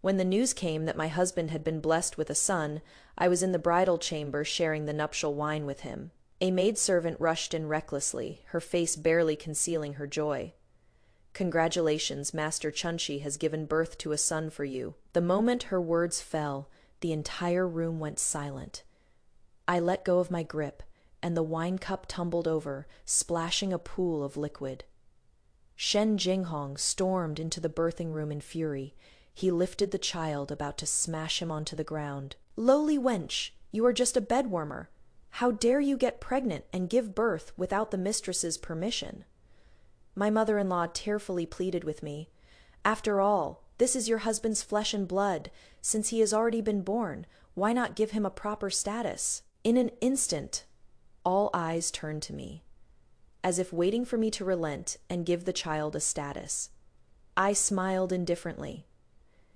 When the news came that my husband had been blessed with a son, I was in the bridal chamber sharing the nuptial wine with him. A maidservant rushed in recklessly, her face barely concealing her joy. "Congratulations, Master Chunshi has given birth to a son for you." The moment her words fell, the entire room went silent. I let go of my grip, and the wine cup tumbled over, splashing a pool of liquid. Shen Jinghong stormed into the birthing room in fury. He lifted the child, about to smash him onto the ground. "Lowly wench, you are just a bedwarmer. How dare you get pregnant and give birth without the mistress's permission?" My mother-in-law tearfully pleaded with me. "After all, this is your husband's flesh and blood. Since he has already been born, why not give him a proper status?" In an instant, all eyes turned to me, as if waiting for me to relent and give the child a status. I smiled indifferently.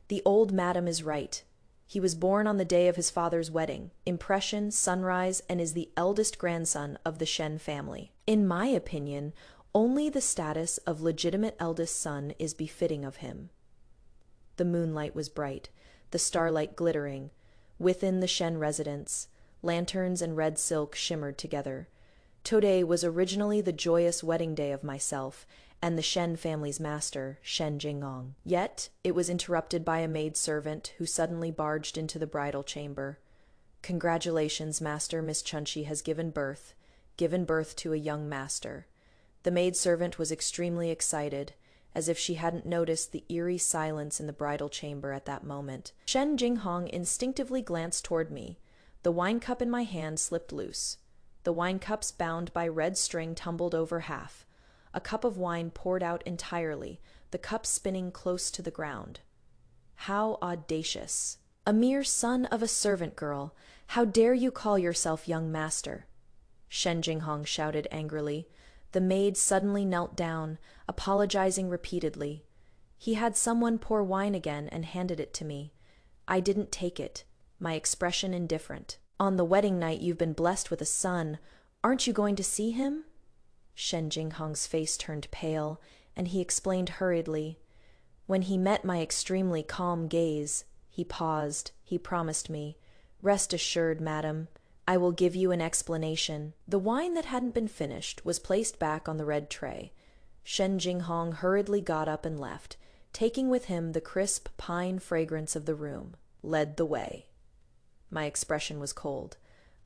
The old madam is right. He was born on the day of his father's wedding, impression, sunrise, and is the eldest grandson of the Shen family. In my opinion, only the status of legitimate eldest son is befitting of him. The moonlight was bright, the starlight glittering. Within the Shen residence, lanterns and red silk shimmered together. Today was originally the joyous wedding day of myself and the Shen family's master, Shen Jinghong. Yet it was interrupted by a maidservant who suddenly barged into the bridal chamber. "Congratulations, Master Miss Chunshi has given birth to a young master." The maidservant was extremely excited, as if she hadn't noticed the eerie silence in the bridal chamber at that moment. Shen Jinghong instinctively glanced toward me. The wine cup in my hand slipped loose. The wine cups bound by red string tumbled over half. A cup of wine poured out entirely, the cup spinning close to the ground. How audacious! "A mere son of a servant girl! How dare you call yourself young master?" Shen Jinghong shouted angrily. The maid suddenly knelt down, apologizing repeatedly. He had someone pour wine again and handed it to me. I didn't take it, my expression indifferent. "On the wedding night you've been blessed with a son. Aren't you going to see him?" Shen Jinghong's face turned pale, and he explained hurriedly. When he met my extremely calm gaze, he paused. He promised me, "Rest assured, madam, I will give you an explanation." The wine that hadn't been finished was placed back on the red tray. Shen Jinghong hurriedly got up and left, taking with him the crisp pine fragrance of the room. Led the way. My expression was cold.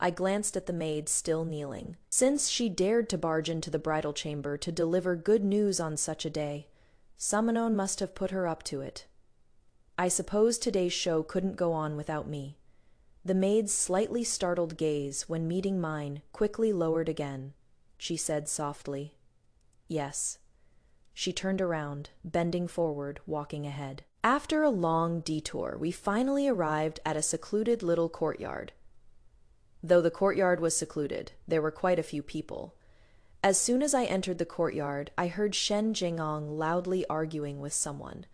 I glanced at the maid still kneeling. Since she dared to barge into the bridal chamber to deliver good news on such a day, Summonon must have put her up to it. I suppose today's show couldn't go on without me. The maid's slightly startled gaze, when meeting mine, quickly lowered again. She said softly, "Yes." She turned around, bending forward, walking ahead. After a long detour, we finally arrived at a secluded little courtyard. Though the courtyard was secluded, there were quite a few people. As soon as I entered the courtyard, I heard Shen Jinghong loudly arguing with someone.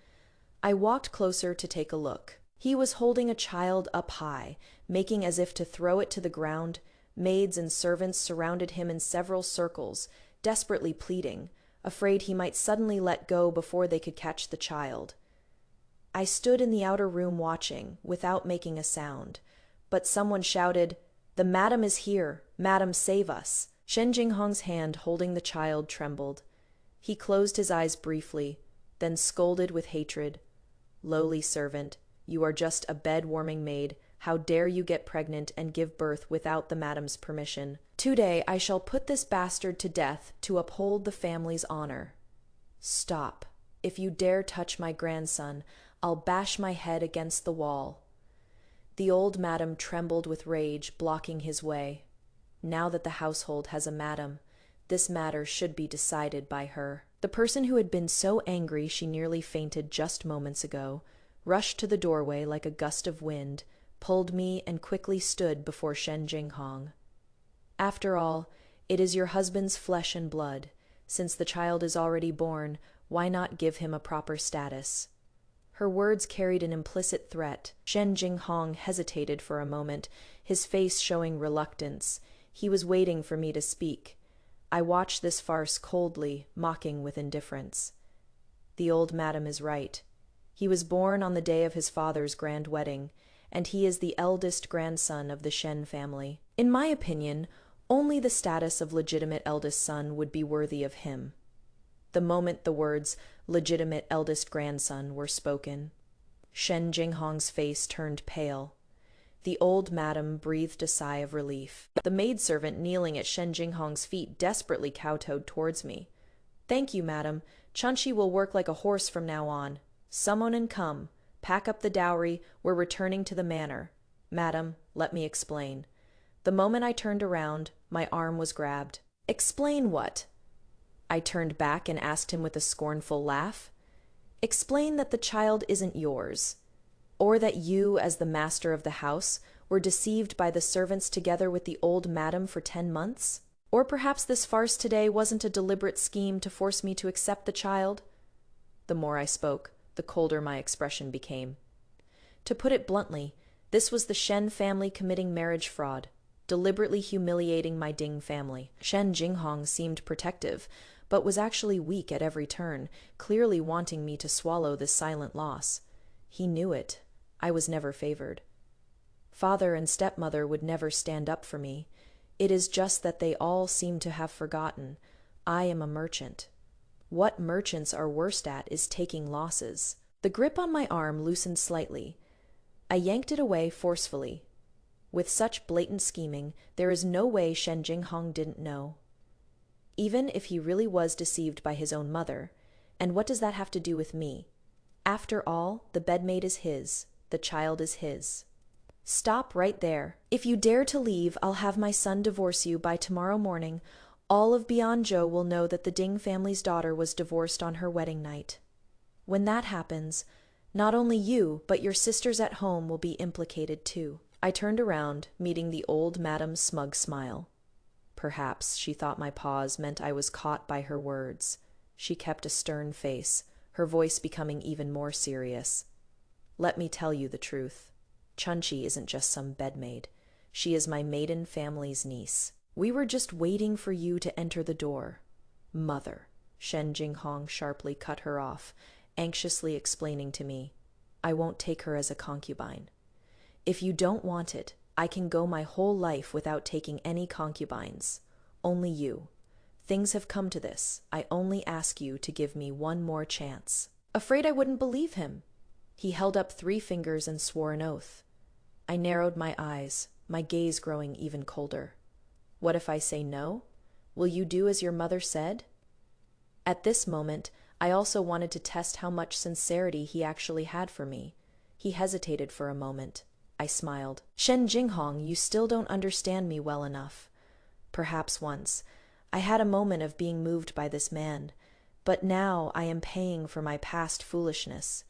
I walked closer to take a look. He was holding a child up high, making as if to throw it to the ground. Maids and servants surrounded him in several circles, desperately pleading, afraid he might suddenly let go before they could catch the child. I stood in the outer room watching, without making a sound, but someone shouted, "The madam is here! Madam, save us!" Shen Jinghong's hand holding the child trembled. He closed his eyes briefly, then scolded with hatred, "Lowly servant, you are just a bed-warming maid. How dare you get pregnant and give birth without the madam's permission? Today I shall put this bastard to death to uphold the family's honor. Stop. If you dare touch my grandson, I'll bash my head against the wall." The old madam trembled with rage, blocking his way. Now that the household has a madam, this matter should be decided by her. The person who had been so angry she nearly fainted just moments ago rushed to the doorway like a gust of wind, pulled me, and quickly stood before Shen Jinghong. "After all, it is your husband's flesh and blood. Since the child is already born, why not give him a proper status?" Her words carried an implicit threat. Shen Jinghong hesitated for a moment, his face showing reluctance. He was waiting for me to speak. I watched this farce coldly, mocking with indifference. The old madam is right. He was born on the day of his father's grand wedding, and he is the eldest grandson of the Shen family. In my opinion, only the status of legitimate eldest son would be worthy of him. The moment the words legitimate eldest grandson were spoken, Shen Jinghong's face turned pale. The old madam breathed a sigh of relief. The maidservant kneeling at Shen Jinghong's feet desperately kowtowed towards me. "Thank you, madam. Chunshi will work like a horse from now on. Summon and come. Pack up the dowry. We're returning to the manor. Madam, let me explain." The moment I turned around, my arm was grabbed. "Explain what?" I turned back and asked him with a scornful laugh. "Explain that the child isn't yours. Or that you, as the master of the house, were deceived by the servants together with the old madam for 10 months? Or perhaps this farce today wasn't a deliberate scheme to force me to accept the child?" The more I spoke, the colder my expression became. To put it bluntly, this was the Shen family committing marriage fraud, deliberately humiliating my Ding family. Shen Jinghong seemed protective, but was actually weak at every turn, clearly wanting me to swallow this silent loss. He knew it. I was never favored. Father and stepmother would never stand up for me. It is just that they all seem to have forgotten. I am a merchant. What merchants are worst at is taking losses. The grip on my arm loosened slightly. I yanked it away forcefully. With such blatant scheming, there is no way Shen Jinghong didn't know. Even if he really was deceived by his own mother, and what does that have to do with me? After all, the bedmaid is his, the child is his. Stop right there. If you dare to leave, I'll have my son divorce you by tomorrow morning. All of Bianzhou will know that the Ding family's daughter was divorced on her wedding night. When that happens, not only you, but your sisters at home will be implicated too. I turned around, meeting the old madam's smug smile. Perhaps she thought my pause meant I was caught by her words. She kept a stern face, her voice becoming even more serious. "Let me tell you the truth. Chunshi isn't just some bedmaid. She is my maiden family's niece. We were just waiting for you to enter the door." "Mother," Shen Jinghong sharply cut her off, anxiously explaining to me, "I won't take her as a concubine. If you don't want it, I can go my whole life without taking any concubines. Only you. Things have come to this. I only ask you to give me one more chance." Afraid I wouldn't believe him. He held up 3 fingers and swore an oath. I narrowed my eyes, my gaze growing even colder. "What if I say no? Will you do as your mother said?" At this moment, I also wanted to test how much sincerity he actually had for me. He hesitated for a moment. I smiled. "Shen Jinghong, you still don't understand me well enough. Perhaps once. I had a moment of being moved by this man, but now I am paying for my past foolishness.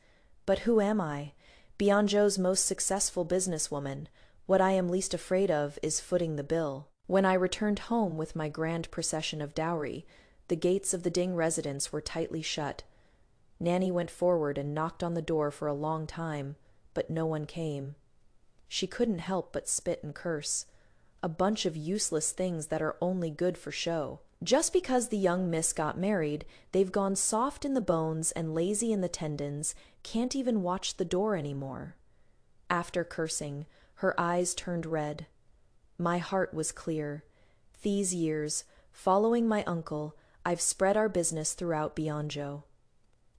But who am I? Bianzhou's most successful businesswoman. What I am least afraid of is footing the bill." When I returned home with my grand procession of dowry, the gates of the Ding residence were tightly shut. Nanny went forward and knocked on the door for a long time, but no one came. She couldn't help but spit and curse. A bunch of useless things that are only good for show. Just because the young miss got married, they've gone soft in the bones and lazy in the tendons, can't even watch the door anymore. After cursing, her eyes turned red. My heart was clear. These years, following my uncle, I've spread our business throughout Bianzhou.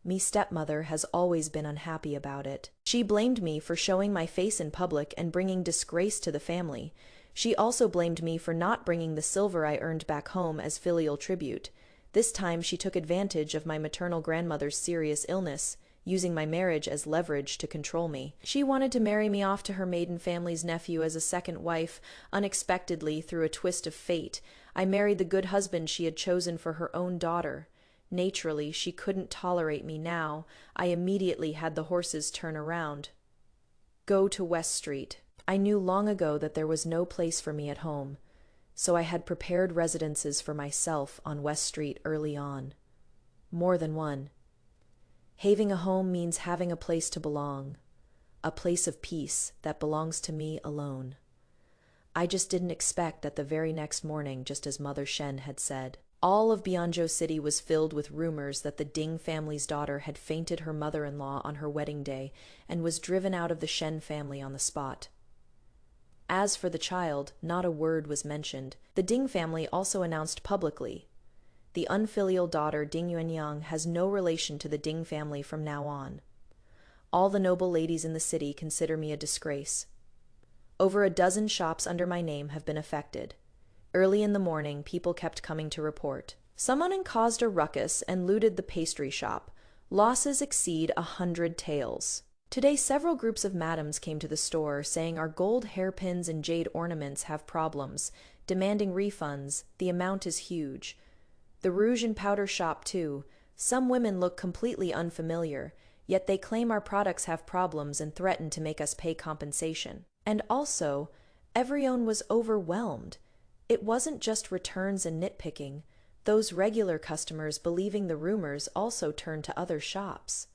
Me stepmother has always been unhappy about it. She blamed me for showing my face in public and bringing disgrace to the family. She also blamed me for not bringing the silver I earned back home as filial tribute. This time she took advantage of my maternal grandmother's serious illness, using my marriage as leverage to control me. She wanted to marry me off to her maiden family's nephew as a second wife. Unexpectedly, through a twist of fate, I married the good husband she had chosen for her own daughter. Naturally, she couldn't tolerate me now. I immediately had the horses turn around. Go to West Street. I knew long ago that there was no place for me at home, so I had prepared residences for myself on West Street early on. More than one. Having a home means having a place to belong, a place of peace that belongs to me alone. I just didn't expect that the very next morning, just as Mother Shen had said. All of Bianzhou City was filled with rumors that the Ding family's daughter had fainted her mother-in-law on her wedding day and was driven out of the Shen family on the spot. As for the child, not a word was mentioned. The Ding family also announced publicly, the unfilial daughter Ding Yuanyang has no relation to the Ding family from now on. All the noble ladies in the city consider me a disgrace. Over a dozen shops under my name have been affected. Early in the morning, people kept coming to report. Someone caused a ruckus and looted the pastry shop. Losses exceed 100 taels. Today, several groups of madams came to the store, saying our gold hairpins and jade ornaments have problems, demanding refunds. The amount is huge. The rouge and powder shop, too. Some women look completely unfamiliar, yet they claim our products have problems and threaten to make us pay compensation. And also, everyone was overwhelmed. It wasn't just returns and nitpicking. Those regular customers believing the rumors also turned to other shops.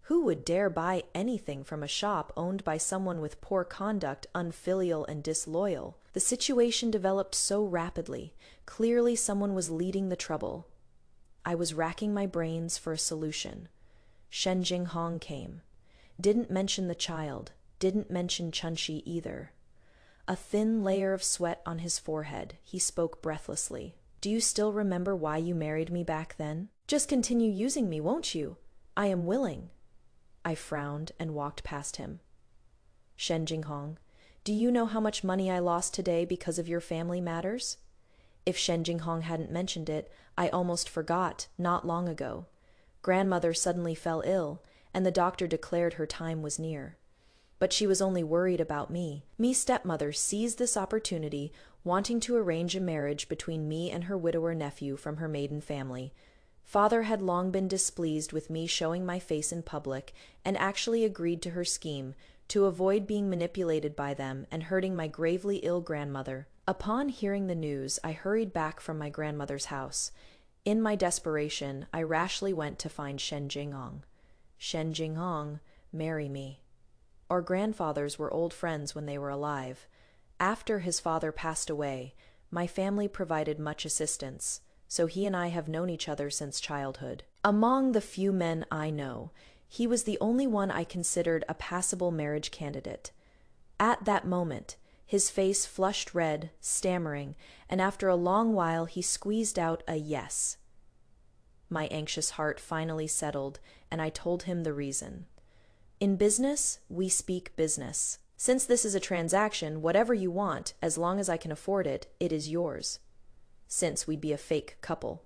Who would dare buy anything from a shop owned by someone with poor conduct, unfilial, and disloyal? The situation developed so rapidly. Clearly someone was leading the trouble. I was racking my brains for a solution. Shen Jinghong came. Didn't mention the child. Didn't mention Chunshi either. A thin layer of sweat on his forehead, he spoke breathlessly. Do you still remember why you married me back then? Just continue using me, won't you? I am willing. I frowned and walked past him. Shen Jinghong, do you know how much money I lost today because of your family matters? If Shen Jinghong hadn't mentioned it, I almost forgot, not long ago. Grandmother suddenly fell ill, and the doctor declared her time was near. But she was only worried about me. Me stepmother seized this opportunity, wanting to arrange a marriage between me and her widower nephew from her maiden family. Father had long been displeased with me showing my face in public and actually agreed to her scheme to avoid being manipulated by them and hurting my gravely ill grandmother. Upon hearing the news, I hurried back from my grandmother's house. In my desperation, I rashly went to find Shen Jinghong. Shen Jinghong, marry me. Our grandfathers were old friends when they were alive. After his father passed away, my family provided much assistance, so he and I have known each other since childhood. Among the few men I know, he was the only one I considered a passable marriage candidate. At that moment, his face flushed red, stammering, and after a long while he squeezed out a yes. My anxious heart finally settled, and I told him the reason. In business, we speak business. Since this is a transaction, whatever you want, as long as I can afford it, it is yours. Since we'd be a fake couple.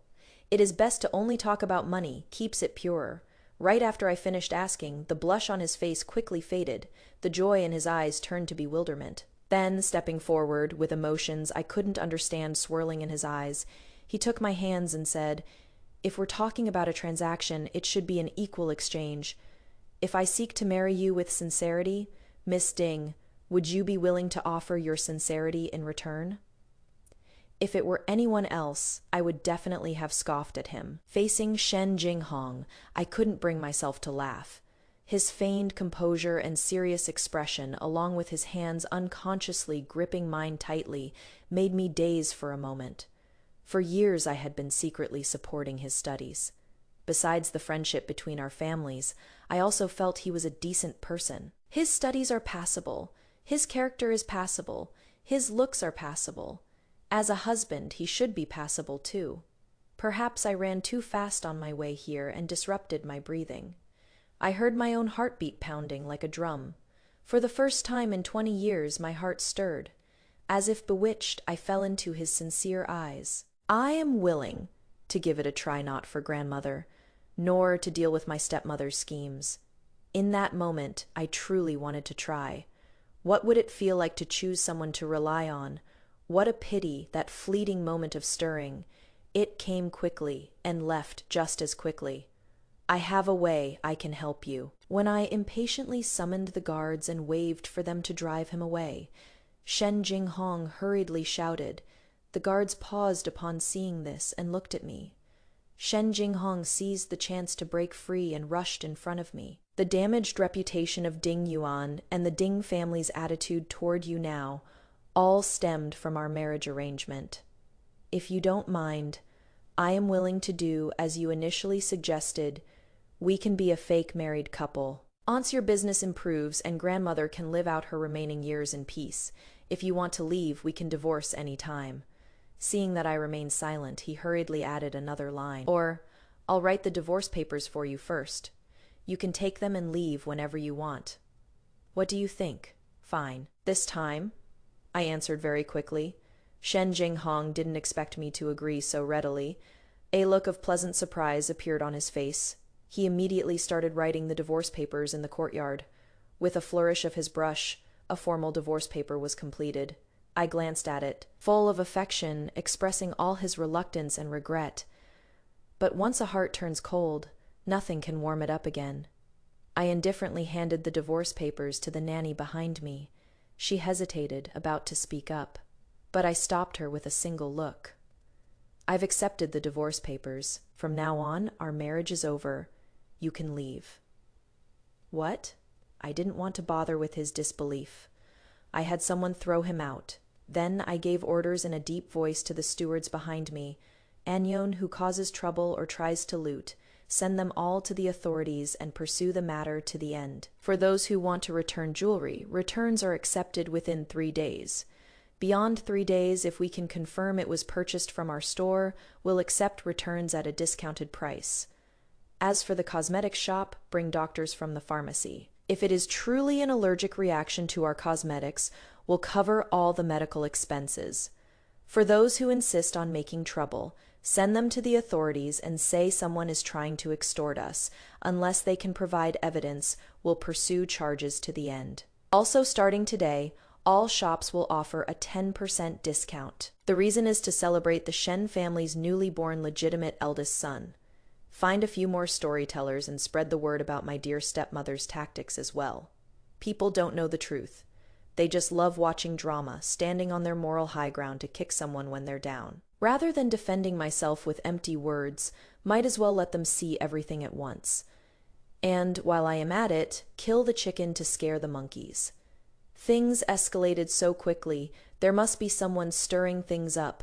It is best to only talk about money, keeps it purer. Right after I finished asking, the blush on his face quickly faded, the joy in his eyes turned to bewilderment. Then, stepping forward, with emotions I couldn't understand swirling in his eyes, he took my hands and said, if we're talking about a transaction, it should be an equal exchange. If I seek to marry you with sincerity, Miss Ding, would you be willing to offer your sincerity in return? If it were anyone else, I would definitely have scoffed at him. Facing Shen Jinghong, I couldn't bring myself to laugh. His feigned composure and serious expression, along with his hands unconsciously gripping mine tightly, made me daze for a moment. For years I had been secretly supporting his studies. Besides the friendship between our families, I also felt he was a decent person. His studies are passable. His character is passable. His looks are passable. As a husband, he should be passable too. Perhaps I ran too fast on my way here and disrupted my breathing. I heard my own heartbeat pounding like a drum. For the first time in 20 years, my heart stirred. As if bewitched, I fell into his sincere eyes. I am willing to give it a try not for grandmother, nor to deal with my stepmother's schemes. In that moment, I truly wanted to try. What would it feel like to choose someone to rely on? What a pity, that fleeting moment of stirring. It came quickly and left just as quickly. I have a way, I can help you. When I impatiently summoned the guards and waved for them to drive him away, Shen Jinghong hurriedly shouted. The guards paused upon seeing this and looked at me. Shen Jinghong seized the chance to break free and rushed in front of me. The damaged reputation of Ding Yuan and the Ding family's attitude toward you now all stemmed from our marriage arrangement. If you don't mind, I am willing to do as you initially suggested. We can be a fake married couple. Once your business improves and grandmother can live out her remaining years in peace. If you want to leave, we can divorce any time. Seeing that I remained silent, he hurriedly added another line. Or, I'll write the divorce papers for you first. You can take them and leave whenever you want. What do you think? Fine. This time, I answered very quickly. Shen Jinghong didn't expect me to agree so readily. A look of pleasant surprise appeared on his face. He immediately started writing the divorce papers in the courtyard. With a flourish of his brush, a formal divorce paper was completed. I glanced at it, full of affection, expressing all his reluctance and regret. But once a heart turns cold, nothing can warm it up again. I indifferently handed the divorce papers to the nanny behind me. She hesitated, about to speak up, but I stopped her with a single look. I've accepted the divorce papers. From now on, our marriage is over. You can leave. What? I didn't want to bother with his disbelief. I had someone throw him out. Then I gave orders in a deep voice to the stewards behind me. Anyone who causes trouble or tries to loot, send them all to the authorities and pursue the matter to the end. For those who want to return jewelry, returns are accepted within 3 days. Beyond 3 days, if we can confirm it was purchased from our store, we'll accept returns at a discounted price. As for the cosmetic shop, bring doctors from the pharmacy. If it is truly an allergic reaction to our cosmetics, we'll cover all the medical expenses. For those who insist on making trouble, send them to the authorities and say someone is trying to extort us. Unless they can provide evidence, we'll pursue charges to the end. Also, starting today, all shops will offer a 10% discount. The reason is to celebrate the Shen family's newly born legitimate eldest son. Find a few more storytellers and spread the word about my dear stepmother's tactics as well. People don't know the truth. They just love watching drama, standing on their moral high ground to kick someone when they're down. Rather than defending myself with empty words, might as well let them see everything at once. And, while I am at it, kill the chicken to scare the monkeys. Things escalated so quickly, there must be someone stirring things up.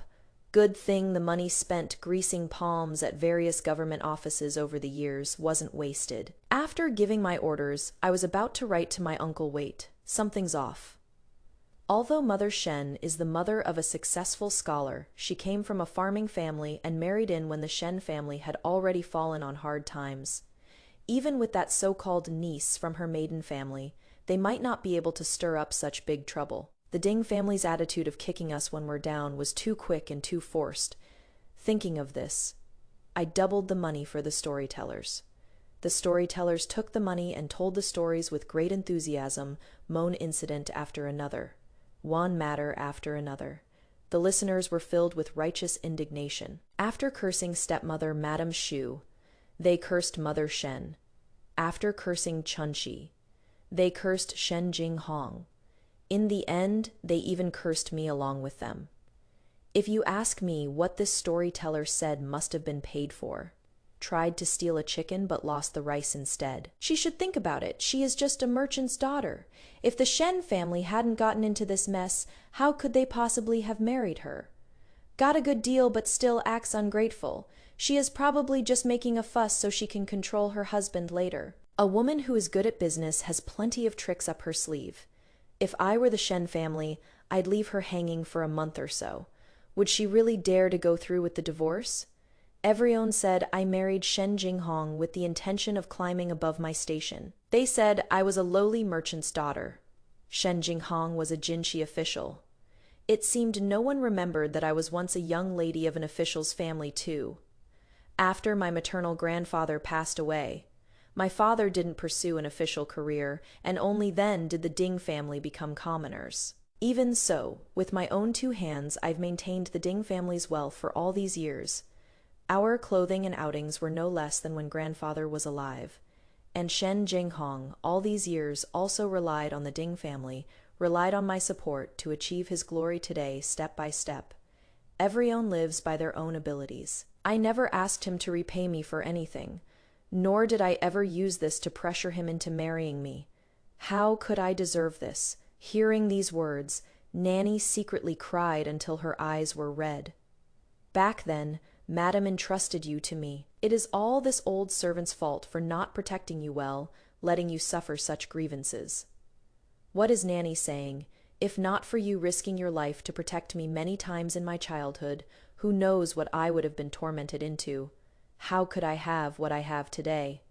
Good thing the money spent greasing palms at various government offices over the years wasn't wasted. After giving my orders, I was about to write to my uncle, wait, something's off. Although Mother Shen is the mother of a successful scholar, she came from a farming family and married in when the Shen family had already fallen on hard times. Even with that so-called niece from her maiden family, they might not be able to stir up such big trouble. The Ding family's attitude of kicking us when we're down was too quick and too forced. Thinking of this, I doubled the money for the storytellers. The storytellers took the money and told the stories with great enthusiasm, one incident after another, one matter after another. The listeners were filled with righteous indignation. After cursing stepmother Madame Shu, they cursed Mother Shen. After cursing Chunshi, they cursed Shen Jinghong. In the end, they even cursed me along with them. If you ask me what this storyteller said must have been paid for. Tried to steal a chicken but lost the rice instead. She should think about it. She is just a merchant's daughter. If the Shen family hadn't gotten into this mess, how could they possibly have married her? Got a good deal but still acts ungrateful. She is probably just making a fuss so she can control her husband later. A woman who is good at business has plenty of tricks up her sleeve. If I were the Shen family, I'd leave her hanging for a month or so. Would she really dare to go through with the divorce? Everyone said I married Shen Jinghong with the intention of climbing above my station. They said I was a lowly merchant's daughter. Shen Jinghong was a Jinshi official. It seemed no one remembered that I was once a young lady of an official's family too. After my maternal grandfather passed away, my father didn't pursue an official career, and only then did the Ding family become commoners. Even so, with my own 2 hands, I've maintained the Ding family's wealth for all these years. Our clothing and outings were no less than when grandfather was alive. And Shen Jinghong, all these years, also relied on the Ding family, relied on my support to achieve his glory today, step by step. Everyone lives by their own abilities. I never asked him to repay me for anything. Nor did I ever use this to pressure him into marrying me. How could I deserve this? Hearing these words, Nanny secretly cried until her eyes were red. Back then, Madam entrusted you to me. It is all this old servant's fault for not protecting you well, letting you suffer such grievances. What is Nanny saying? If not for you risking your life to protect me many times in my childhood, who knows what I would have been tormented into? How could I have what I have today?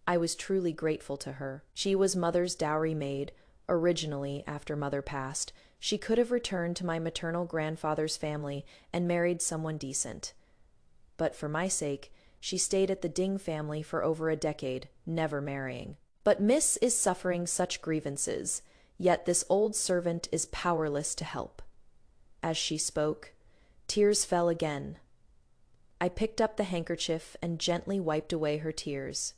I was truly grateful to her. She was Mother's dowry maid. Originally, after Mother passed, she could have returned to my maternal grandfather's family and married someone decent. But for my sake, she stayed at the Ding family for over a decade, never marrying. But Miss is suffering such grievances, yet this old servant is powerless to help. As she spoke, tears fell again. I picked up the handkerchief and gently wiped away her tears.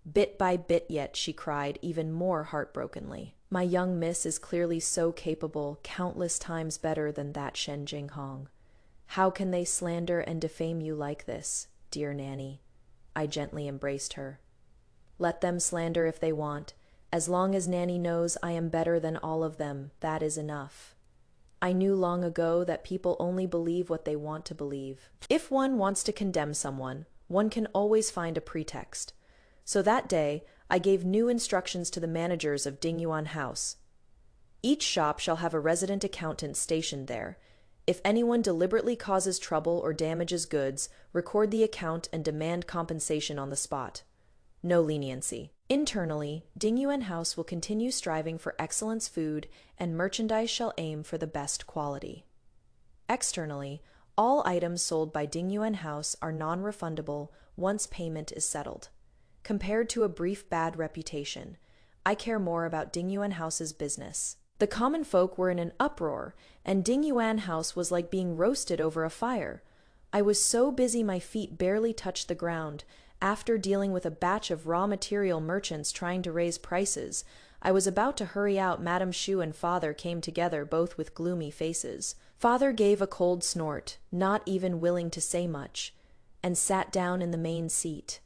Bit by bit yet, she cried even more heartbrokenly. My young miss is clearly so capable, countless times better than that Shen Jinghong. How can they slander and defame you like this, dear Nanny? I gently embraced her. Let them slander if they want. As long as Nanny knows I am better than all of them, that is enough. I knew long ago that people only believe what they want to believe. If one wants to condemn someone, one can always find a pretext. So that day, I gave new instructions to the managers of Dingyuan House. Each shop shall have a resident accountant stationed there. If anyone deliberately causes trouble or damages goods, record the account and demand compensation on the spot. No leniency. Internally, Dingyuan House will continue striving for excellence food, and merchandise shall aim for the best quality. Externally, all items sold by Dingyuan House are non-refundable once payment is settled. Compared to a brief bad reputation, I care more about Dingyuan House's business. The common folk were in an uproar, and Dingyuan House was like being roasted over a fire. I was so busy my feet barely touched the ground. After dealing with a batch of raw material merchants trying to raise prices, I was about to hurry out. Madame Shu and Father came together, both with gloomy faces. Father gave a cold snort, not even willing to say much, and sat down in the main seat.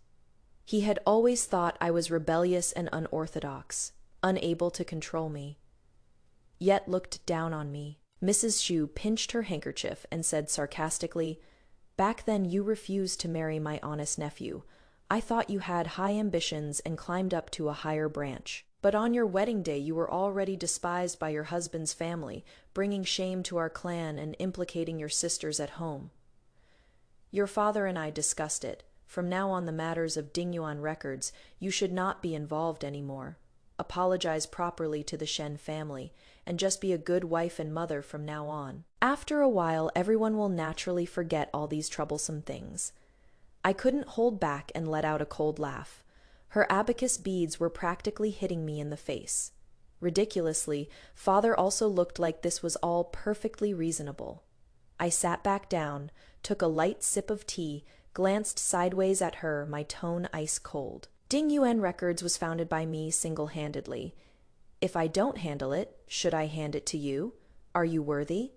He had always thought I was rebellious and unorthodox, unable to control me, yet looked down on me. Mrs. Shu pinched her handkerchief and said sarcastically, "Back then you refused to marry my honest nephew. I thought you had high ambitions and climbed up to a higher branch. But on your wedding day you were already despised by your husband's family, bringing shame to our clan and implicating your sisters at home. Your father and I discussed it. From now on, the matters of Dingyuan records, you should not be involved anymore. Apologize properly to the Shen family, and just be a good wife and mother from now on. After a while, everyone will naturally forget all these troublesome things." I couldn't hold back and let out a cold laugh. Her abacus beads were practically hitting me in the face. Ridiculously, Father also looked like this was all perfectly reasonable. I sat back down, took a light sip of tea, glanced sideways at her, my tone ice cold. Dingyuan Records was founded by me single-handedly. If I don't handle it, should I hand it to you? Are you worthy?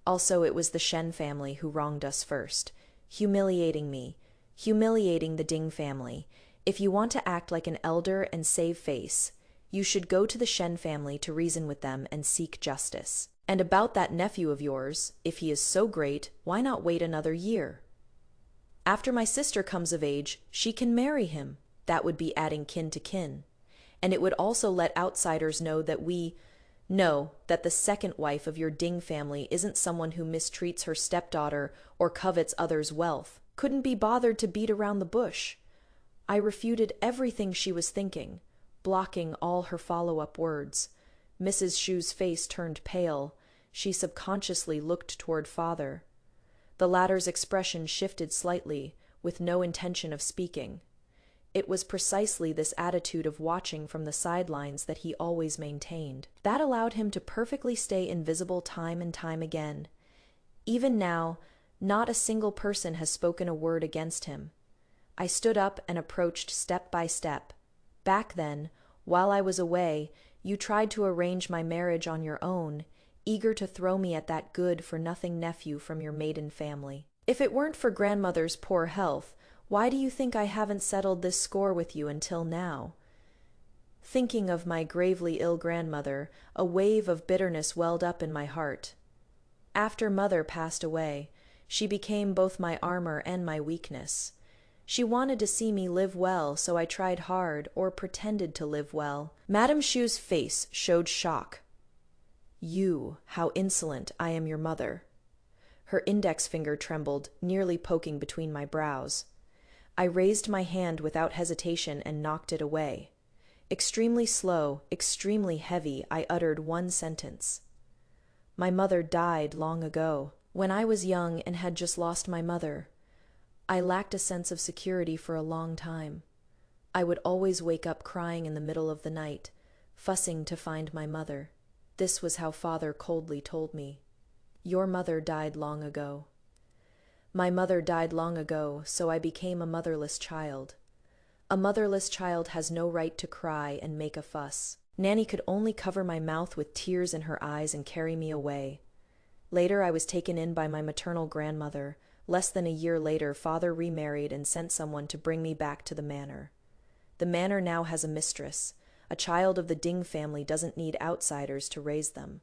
Also, it was the Shen family who wronged us first, humiliating me, humiliating the Ding family. If you want to act like an elder and save face, you should go to the Shen family to reason with them and seek justice. And about that nephew of yours, if he is so great, why not wait another year? After my sister comes of age, she can marry him. That would be adding kin to kin. And it would also let outsiders know that that the second wife of your Ding family isn't someone who mistreats her stepdaughter or covets others' wealth. Couldn't be bothered to beat around the bush. I refuted everything she was thinking, blocking all her follow-up words. Mrs. Shu's face turned pale. She subconsciously looked toward Father. The latter's expression shifted slightly, with no intention of speaking. It was precisely this attitude of watching from the sidelines that he always maintained. That allowed him to perfectly stay invisible time and time again. Even now, not a single person has spoken a word against him. I stood up and approached step by step. Back then, while I was away, you tried to arrange my marriage on your own, eager to throw me at that good-for-nothing nephew from your maiden family. If it weren't for grandmother's poor health, why do you think I haven't settled this score with you until now? Thinking of my gravely ill grandmother, a wave of bitterness welled up in my heart. After Mother passed away, She became both my armor and my weakness. She wanted to see me live well, so I tried hard, or pretended to live well. Madame Chu's face showed shock. "You, how insolent, I am your mother." Her index finger trembled, nearly poking between my brows. I raised my hand without hesitation and knocked it away. Extremely slow, extremely heavy, I uttered one sentence. "My mother died long ago. When I was young and had just lost my mother, I lacked a sense of security for a long time. I would always wake up crying in the middle of the night, fussing to find my mother. This was how father coldly told me. Your mother died long ago. My mother died long ago, so I became a motherless child. A motherless child has no right to cry and make a fuss. Nanny could only cover my mouth with tears in her eyes and carry me away. Later I was taken in by my maternal grandmother. Less than a year later, father remarried and sent someone to bring me back to the manor. The manor now has a mistress. A child of the Ding family doesn't need outsiders to raise them.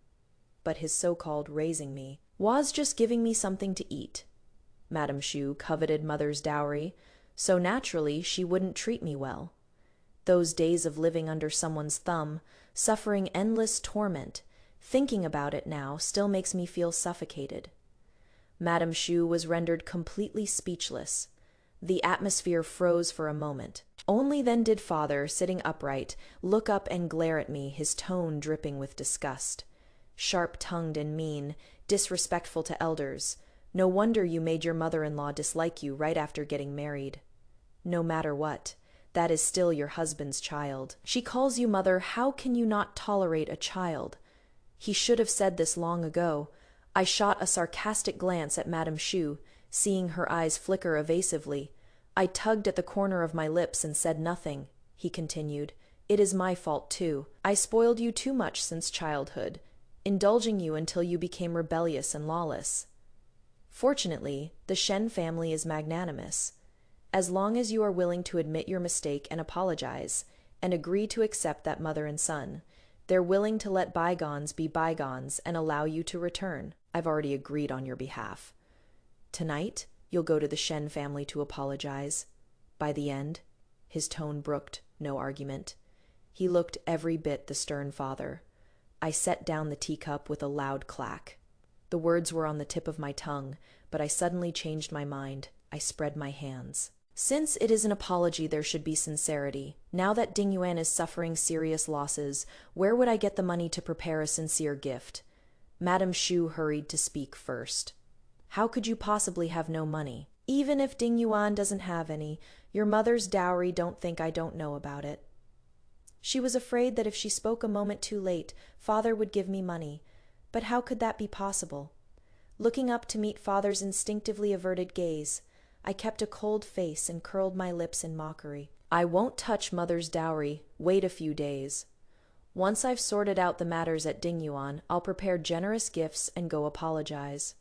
But his so-called raising me was just giving me something to eat. Madame Chu coveted mother's dowry, so naturally she wouldn't treat me well. Those days of living under someone's thumb, suffering endless torment, thinking about it now still makes me feel suffocated. Madame Chu was rendered completely speechless. The atmosphere froze for a moment. Only then did father, sitting upright, look up and glare at me, his tone dripping with disgust. Sharp-tongued and mean, disrespectful to elders. No wonder you made your mother-in-law dislike you right after getting married. No matter what, that is still your husband's child. She calls you mother. How can you not tolerate a child? He should have said this long ago. I shot a sarcastic glance at Madame Chu, seeing her eyes flicker evasively. I tugged at the corner of my lips and said nothing. He continued, "It is my fault too. I spoiled you too much since childhood, indulging you until you became rebellious and lawless. Fortunately, the Shen family is magnanimous. As long as you are willing to admit your mistake and apologize, and agree to accept that mother and son, they're willing to let bygones be bygones and allow you to return. I've already agreed on your behalf. Tonight, you'll go to the Shen family to apologize. By the end," his tone brooked no argument. He looked every bit the stern father. I set down the teacup with a loud clack. The words were on the tip of my tongue, but I suddenly changed my mind. I spread my hands. Since it is an apology, there should be sincerity. Now that Ding Yuan is suffering serious losses, where would I get the money to prepare a sincere gift? Madame Chu hurried to speak first. "How could you possibly have no money? Even if Ding Yuan doesn't have any, your mother's dowry, don't think I don't know about it." She was afraid that if she spoke a moment too late, father would give me money. But how could that be possible? Looking up to meet father's instinctively averted gaze, I kept a cold face and curled my lips in mockery. "I won't touch mother's dowry. Wait a few days. Once I've sorted out the matters at Ding Yuan, I'll prepare generous gifts and go apologize."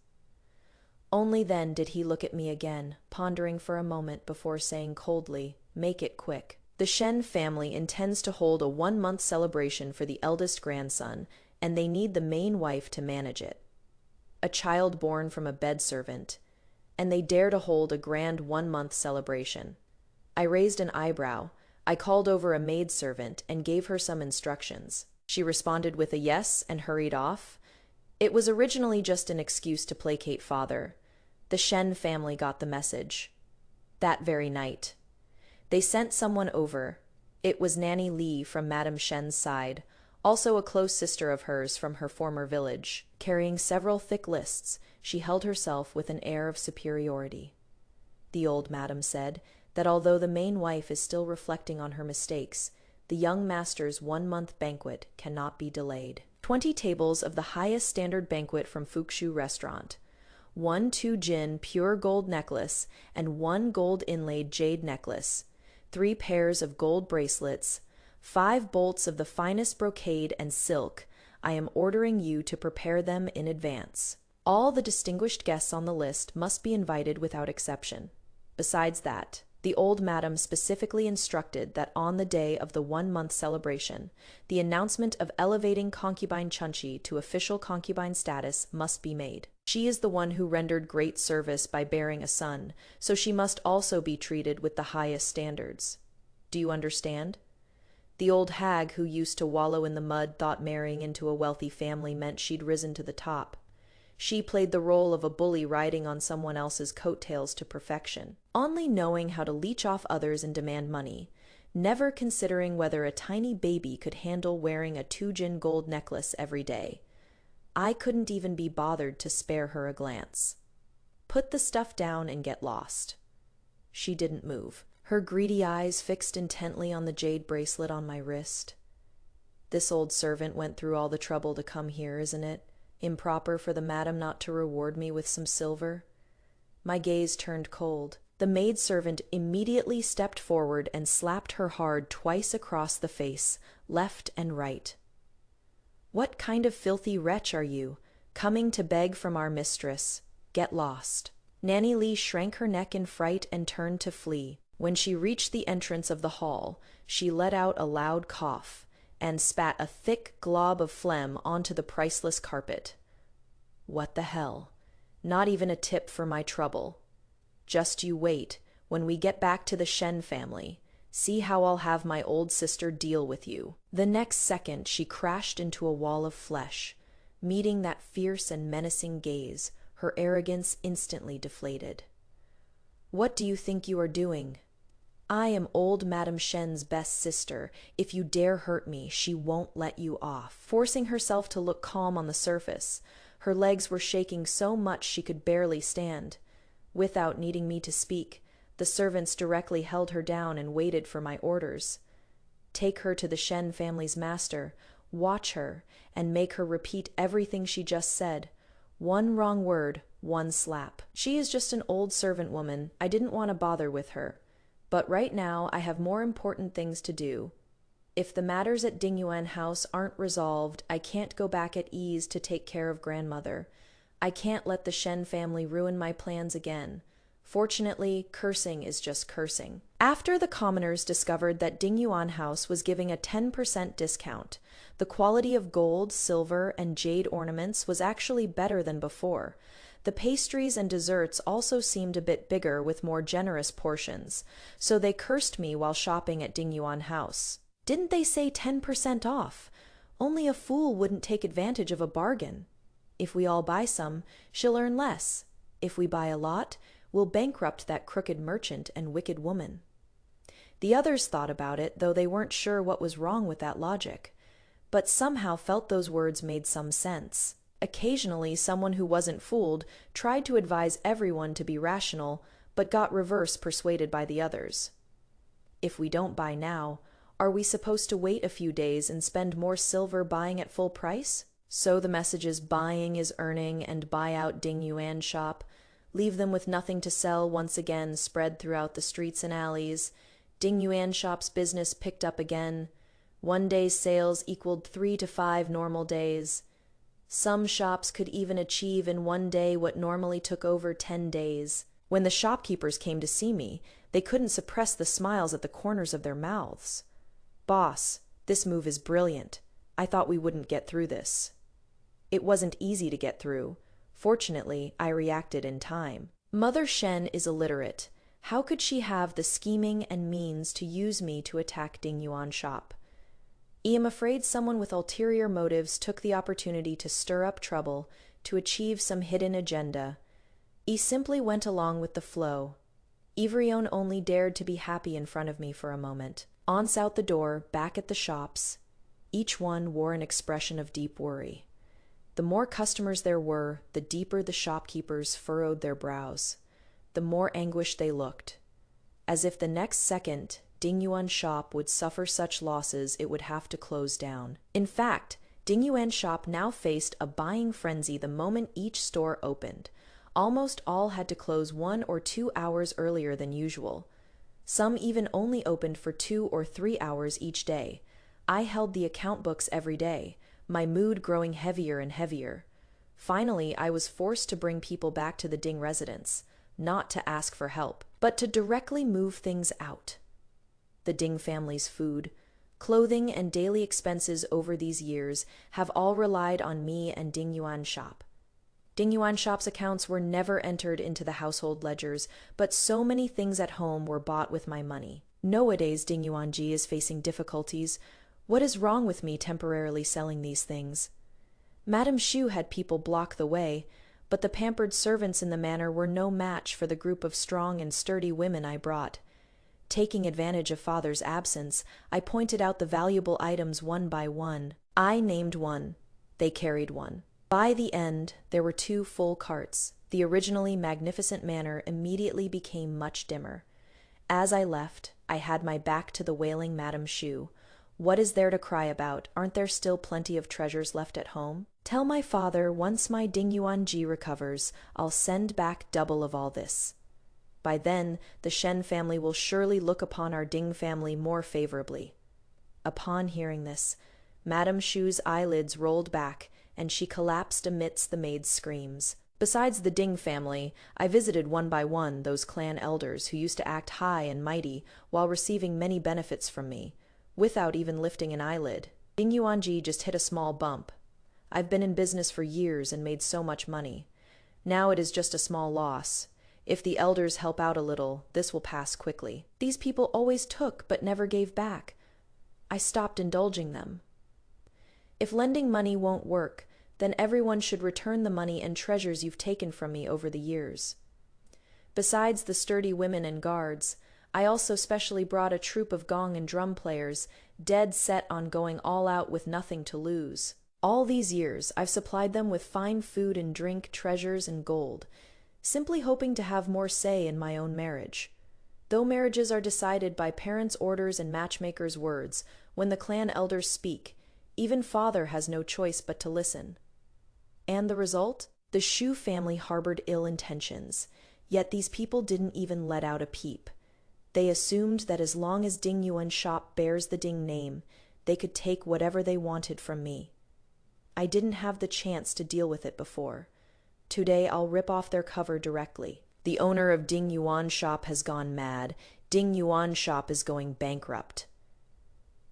Only then did he look at me again, pondering for a moment before saying coldly, "Make it quick. The Shen family intends to hold a 1-month celebration for the eldest grandson, and they need the main wife to manage it. A child born from a bed servant, and they dare to hold a grand 1-month celebration." I raised an eyebrow. I called over a maidservant and gave her some instructions. She responded with a yes and hurried off. It was originally just an excuse to placate father. The Shen family got the message. That very night, they sent someone over. It was Nanny Li from Madame Shen's side, also a close sister of hers from her former village. Carrying several thick lists, she held herself with an air of superiority. The old madam said that although the main wife is still reflecting on her mistakes, the young master's 1-month banquet cannot be delayed. 20 tables of the highest standard banquet from Fuxu restaurant, 1 2-jin pure gold necklace and 1 gold inlaid jade necklace, 3 pairs of gold bracelets, 5 bolts of the finest brocade and silk. I am ordering you to prepare them in advance. All the distinguished guests on the list must be invited without exception. Besides that, The old madam specifically instructed that on the day of the 1 month celebration, the announcement of elevating concubine Chunshi to official concubine status must be made. She is the one who rendered great service by bearing a son, so she must also be treated with the highest standards. Do you understand? The old hag who used to wallow in the mud thought marrying into a wealthy family meant she'd risen to the top. She played the role of a bully riding on someone else's coattails to perfection, only knowing how to leech off others and demand money, never considering whether a tiny baby could handle wearing a 2-jin gold necklace every day. I couldn't even be bothered to spare her a glance. Put the stuff down and get lost. She didn't move, her greedy eyes fixed intently on the jade bracelet on my wrist. This old servant went through all the trouble to come here, isn't it? Improper for the madam not to reward me with some silver? My gaze turned cold. The maidservant immediately stepped forward and slapped her hard twice across the face, left and right. What kind of filthy wretch are you, coming to beg from our mistress? Get lost. Nanny Lee shrank her neck in fright and turned to flee. When she reached the entrance of the hall, she let out a loud cough and spat a thick glob of phlegm onto the priceless carpet. What the hell? Not even a tip for my trouble. Just you wait, when we get back to the Shen family. See how I'll have my old sister deal with you. The next second she crashed into a wall of flesh, meeting that fierce and menacing gaze, her arrogance instantly deflated. What do you think you are doing? I am old Madame Shen's best sister. If you dare hurt me, she won't let you off. Forcing herself to look calm on the surface, her legs were shaking so much she could barely stand. Without needing me to speak, the servants directly held her down and waited for my orders. Take her to the Shen family's master, watch her, and make her repeat everything she just said. One wrong word, one slap. She is just an old servant woman. I didn't want to bother with her. But right now I have more important things to do. If the matters at Dingyuan House aren't resolved, I can't go back at ease to take care of grandmother. I can't let the Shen family ruin my plans again. Fortunately, cursing is just cursing. After the commoners discovered that Dingyuan House was giving a 10% discount, the quality of gold, silver, and jade ornaments was actually better than before. The pastries and desserts also seemed a bit bigger with more generous portions, so they cursed me while shopping at Dingyuan House. Didn't they say 10% off? Only a fool wouldn't take advantage of a bargain. If we all buy some, she'll earn less. If we buy a lot, we'll bankrupt that crooked merchant and wicked woman. The others thought about it, though they weren't sure what was wrong with that logic, but somehow felt those words made some sense. Occasionally, someone who wasn't fooled tried to advise everyone to be rational, but got reverse persuaded by the others. If we don't buy now, are we supposed to wait a few days and spend more silver buying at full price? So the messages buying is earning and buy out Dingyuan shop, leave them with nothing to sell once again spread throughout the streets and alleys. Dingyuan shop's business picked up again. One day's sales equaled 3 to 5 normal days. Some shops could even achieve in one day what normally took over 10 days. When the shopkeepers came to see me, they couldn't suppress the smiles at the corners of their mouths. Boss, this move is brilliant. I thought we wouldn't get through this. It wasn't easy to get through. Fortunately, I reacted in time. Mother Shen is illiterate. How could she have the scheming and means to use me to attack Dingyuan shop? I am afraid someone with ulterior motives took the opportunity to stir up trouble, to achieve some hidden agenda. I simply went along with the flow. Ivrion only dared to be happy in front of me for a moment. Once out the door, back at the shops, each one wore an expression of deep worry. The more customers there were, the deeper the shopkeepers furrowed their brows, the more anguished they looked, as if the next second Dingyuan shop would suffer such losses it would have to close down. In fact, Dingyuan shop now faced a buying frenzy the moment each store opened. Almost all had to close 1 or 2 hours earlier than usual. Some even only opened for 2 or 3 hours each day. I held the account books every day, my mood growing heavier and heavier. Finally, I was forced to bring people back to the Ding residence, not to ask for help, but to directly move things out. The Ding family's food, clothing, and daily expenses over these years have all relied on me and Ding Yuan Shop. Ding Yuan Shop's accounts were never entered into the household ledgers, but so many things at home were bought with my money. Nowadays, Ding Yuanji is facing difficulties. What is wrong with me temporarily selling these things? Madame Xu had people block the way, but the pampered servants in the manor were no match for the group of strong and sturdy women I brought. Taking advantage of father's absence, I pointed out the valuable items one by one. I named one. They carried one. By the end, there were 2 full carts. The originally magnificent manor immediately became much dimmer. As I left, I had my back to the wailing Madame Xu. What is there to cry about? Aren't there still plenty of treasures left at home? Tell my father once my Ding Yuan Ji recovers, I'll send back double of all this. By then, the Shen family will surely look upon our Ding family more favorably. Upon hearing this, Madame Xu's eyelids rolled back, and she collapsed amidst the maid's screams. Besides the Ding family, I visited one by one those clan elders who used to act high and mighty while receiving many benefits from me, without even lifting an eyelid. Ding Yuanji just hit a small bump. I've been in business for years and made so much money. Now it is just a small loss. If the elders help out a little, this will pass quickly. These people always took but never gave back. I stopped indulging them. If lending money won't work, then everyone should return the money and treasures you've taken from me over the years. Besides the sturdy women and guards, I also specially brought a troupe of gong and drum players, dead set on going all out with nothing to lose. All these years, I've supplied them with fine food and drink, treasures and gold, simply hoping to have more say in my own marriage. Though marriages are decided by parents' orders and matchmakers' words, when the clan elders speak, even father has no choice but to listen. And the result? The Xu family harbored ill intentions, yet these people didn't even let out a peep. They assumed that as long as Ding Yuan's shop bears the Ding name, they could take whatever they wanted from me. I didn't have the chance to deal with it before. Today I'll rip off their cover directly. The owner of Ding Yuan's shop has gone mad. Ding Yuan's shop is going bankrupt.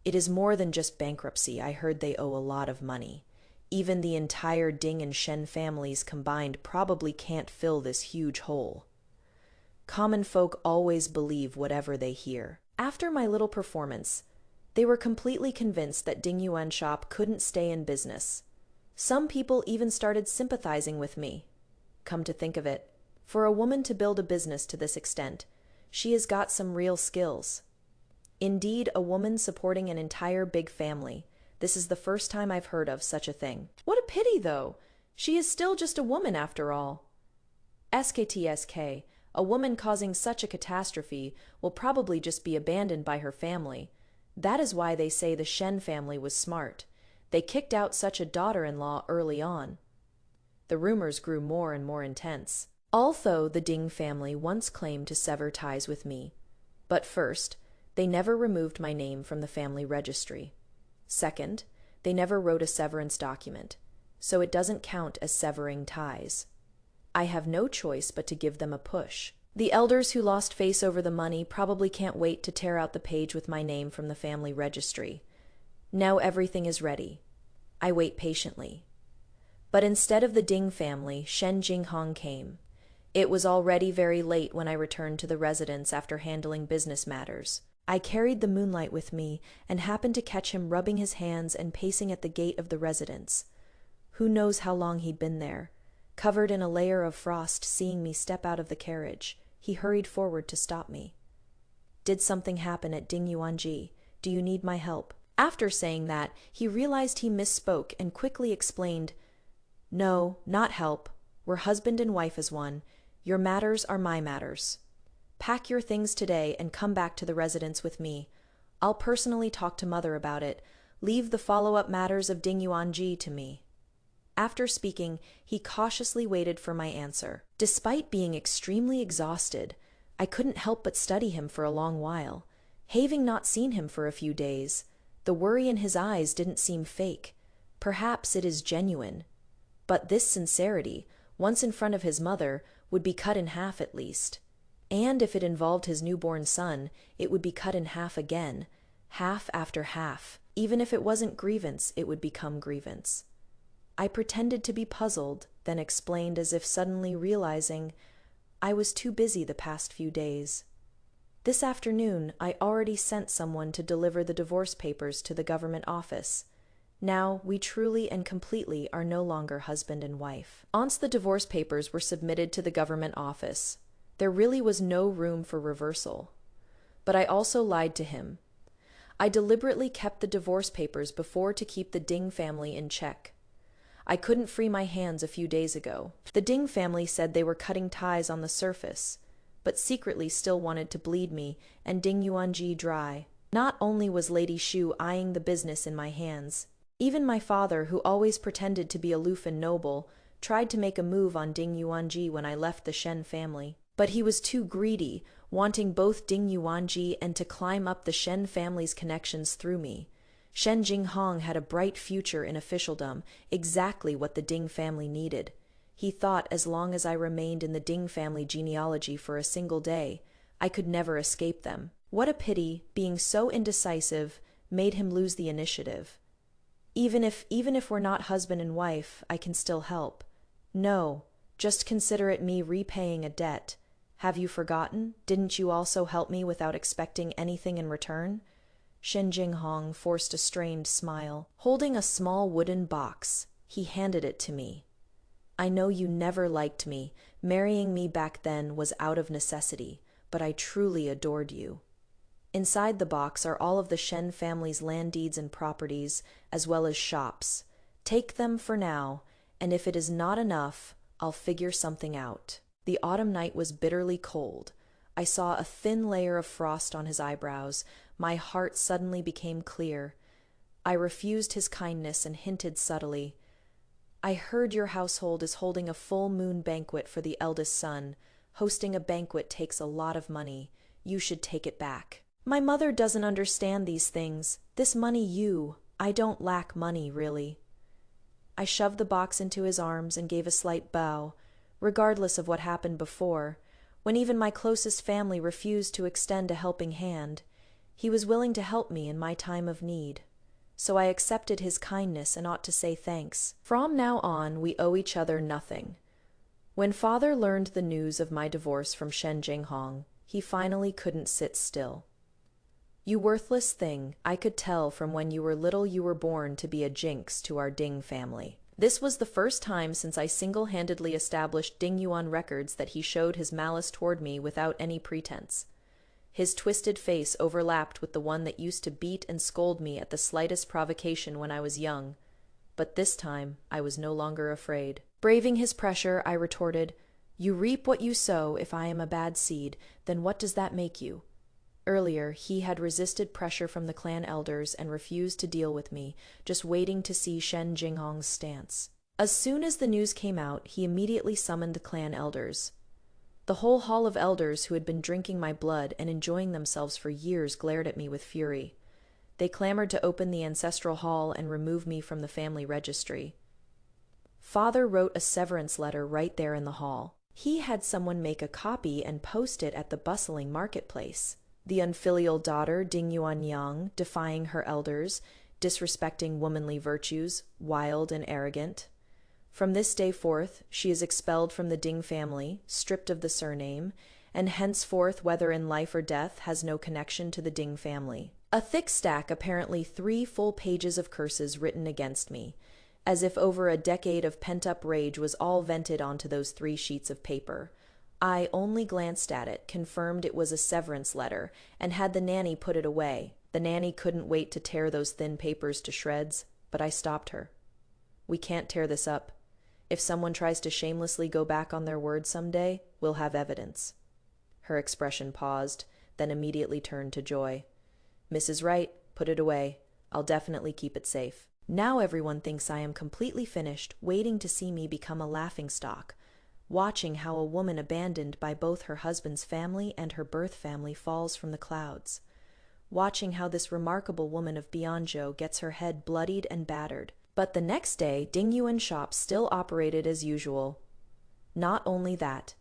It is more than just bankruptcy. I heard they owe a lot of money. Even the entire Ding and Shen families combined probably can't fill this huge hole. Common folk always believe whatever they hear. After my little performance, they were completely convinced that Ding Yuan's shop couldn't stay in business. Some people even started sympathizing with me. Come to think of it, for a woman to build a business to this extent, she has got some real skills. Indeed, a woman supporting an entire big family. This is the first time I've heard of such a thing. What a pity, though. She is still just a woman after all. SKTSK, a woman causing such a catastrophe will probably just be abandoned by her family. That is why they say the Shen family was smart. They kicked out such a daughter-in-law early on. The rumors grew more and more intense. Although the Ding family once claimed to sever ties with me. But first, they never removed my name from the family registry. Second, they never wrote a severance document, so it doesn't count as severing ties. I have no choice but to give them a push. The elders who lost face over the money probably can't wait to tear out the page with my name from the family registry. Now everything is ready. I wait patiently. But instead of the Ding family, Shen Jinghong came. It was already very late when I returned to the residence after handling business matters. I carried the moonlight with me and happened to catch him rubbing his hands and pacing at the gate of the residence. Who knows how long he'd been there? Covered in a layer of frost, seeing me step out of the carriage, he hurried forward to stop me. Did something happen at Ding Yuanji? Do you need my help? After saying that, he realized he misspoke and quickly explained, No, not help. We're husband and wife as one. Your matters are my matters. Pack your things today and come back to the residence with me. I'll personally talk to mother about it. Leave the follow-up matters of Ding Yuanji to me. After speaking, he cautiously waited for my answer. Despite being extremely exhausted, I couldn't help but study him for a long while. Having not seen him for a few days, the worry in his eyes didn't seem fake. Perhaps it is genuine. But this sincerity, once in front of his mother, would be cut in half at least. And if it involved his newborn son, it would be cut in half again, half after half. Even if it wasn't grievance, it would become grievance. I pretended to be puzzled, then explained as if suddenly realizing I was too busy the past few days. This afternoon, I already sent someone to deliver the divorce papers to the government office. Now, we truly and completely are no longer husband and wife. Once the divorce papers were submitted to the government office, there really was no room for reversal. But I also lied to him. I deliberately kept the divorce papers before to keep the Ding family in check. I couldn't free my hands a few days ago. The Ding family said they were cutting ties on the surface, but secretly still wanted to bleed me and Ding Yuanji dry. Not only was Lady Shu eyeing the business in my hands, even my father, who always pretended to be aloof and noble, tried to make a move on Ding Yuanji when I left the Shen family. But he was too greedy, wanting both Ding Yuanji and to climb up the Shen family's connections through me. Shen Jinghong had a bright future in officialdom, exactly what the Ding family needed. He thought as long as I remained in the Ding family genealogy for a single day, I could never escape them. What a pity, being so indecisive, made him lose the initiative. Even if we're not husband and wife, I can still help. No, just consider it me repaying a debt. Have you forgotten? Didn't you also help me without expecting anything in return? Shen Jinghong forced a strained smile. Holding a small wooden box, he handed it to me. I know you never liked me. Marrying me back then was out of necessity, but I truly adored you. Inside the box are all of the Shen family's land deeds and properties, as well as shops. Take them for now, and if it is not enough, I'll figure something out. The autumn night was bitterly cold. I saw a thin layer of frost on his eyebrows. My heart suddenly became clear. I refused his kindness and hinted subtly, I heard your household is holding a full moon banquet for the eldest son. Hosting a banquet takes a lot of money. You should take it back. My mother doesn't understand these things. This money I don't lack money, really. I shoved the box into his arms and gave a slight bow, regardless of what happened before, when even my closest family refused to extend a helping hand. He was willing to help me in my time of need. So I accepted his kindness and ought to say thanks. From now on, we owe each other nothing. When father learned the news of my divorce from Shen Jinghong, he finally couldn't sit still. You worthless thing, I could tell from when you were little you were born to be a jinx to our Ding family. This was the first time since I single-handedly established Ding Yuan records that he showed his malice toward me without any pretense. His twisted face overlapped with the one that used to beat and scold me at the slightest provocation when I was young. But this time, I was no longer afraid. Braving his pressure, I retorted, You reap what you sow. If I am a bad seed, then what does that make you? Earlier, he had resisted pressure from the clan elders and refused to deal with me, just waiting to see Shen Jinghong's stance. As soon as the news came out, he immediately summoned the clan elders. The whole hall of elders who had been drinking my blood and enjoying themselves for years glared at me with fury. They clamored to open the ancestral hall and remove me from the family registry. Father wrote a severance letter right there in the hall. He had someone make a copy and post it at the bustling marketplace. The unfilial daughter, Ding Yuanyang, defying her elders, disrespecting womanly virtues, wild and arrogant. From this day forth, she is expelled from the Ding family, stripped of the surname, and henceforth, whether in life or death, has no connection to the Ding family. A thick stack, apparently 3 full pages of curses written against me, as if over a decade of pent-up rage was all vented onto those 3 sheets of paper. I only glanced at it, confirmed it was a severance letter, and had the nanny put it away. The nanny couldn't wait to tear those thin papers to shreds, but I stopped her. We can't tear this up. If someone tries to shamelessly go back on their word someday, we'll have evidence. Her expression paused, then immediately turned to joy. Mrs. Wright, put it away. I'll definitely keep it safe. Now everyone thinks I am completely finished, waiting to see me become a laughingstock, watching how a woman abandoned by both her husband's family and her birth family falls from the clouds, watching how this remarkable woman of Bianzhou gets her head bloodied and battered. But the next day, Ding Yuan shop still operated as usual. Not only that,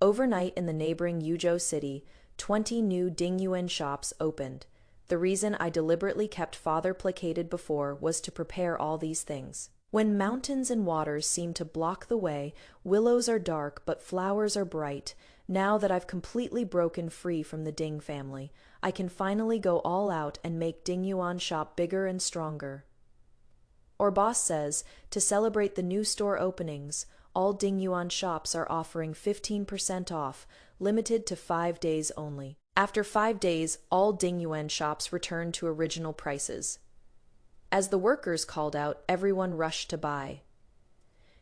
Overnight in the neighboring Yuzhou city, 20 new Dingyuan shops opened. The reason I deliberately kept father placated before was to prepare all these things. When mountains and waters seem to block the way, willows are dark but flowers are bright. Now that I've completely broken free from the Ding family, I can finally go all out and make Dingyuan shop bigger and stronger. Our boss says, to celebrate the new store openings, all Dingyuan shops are offering 15% off, limited to 5 days only. After 5 days, all Dingyuan shops return to original prices. As the workers called out, everyone rushed to buy.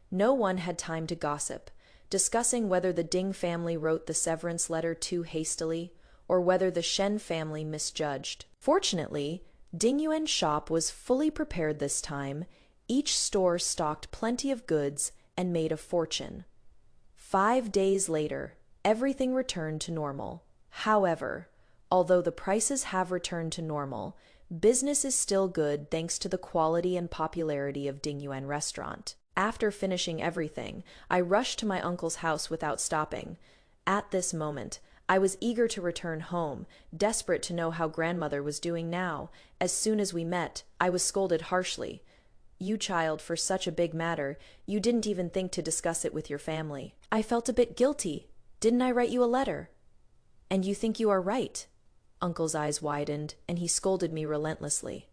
No one had time to gossip, discussing whether the Ding family wrote the severance letter too hastily or whether the Shen family misjudged. Fortunately, Dingyuan shop was fully prepared this time. Each store stocked plenty of goods and made a fortune. 5 days later, everything returned to normal. However, although the prices have returned to normal, business is still good thanks to the quality and popularity of Dingyuan restaurant. After finishing everything, I rushed to my uncle's house without stopping. At this moment, I was eager to return home, desperate to know how grandmother was doing now. As soon as we met, I was scolded harshly. "You child, for such a big matter, you didn't even think to discuss it with your family." I felt a bit guilty. Didn't I write you a letter? And you think you are right? Uncle's eyes widened, and he scolded me relentlessly.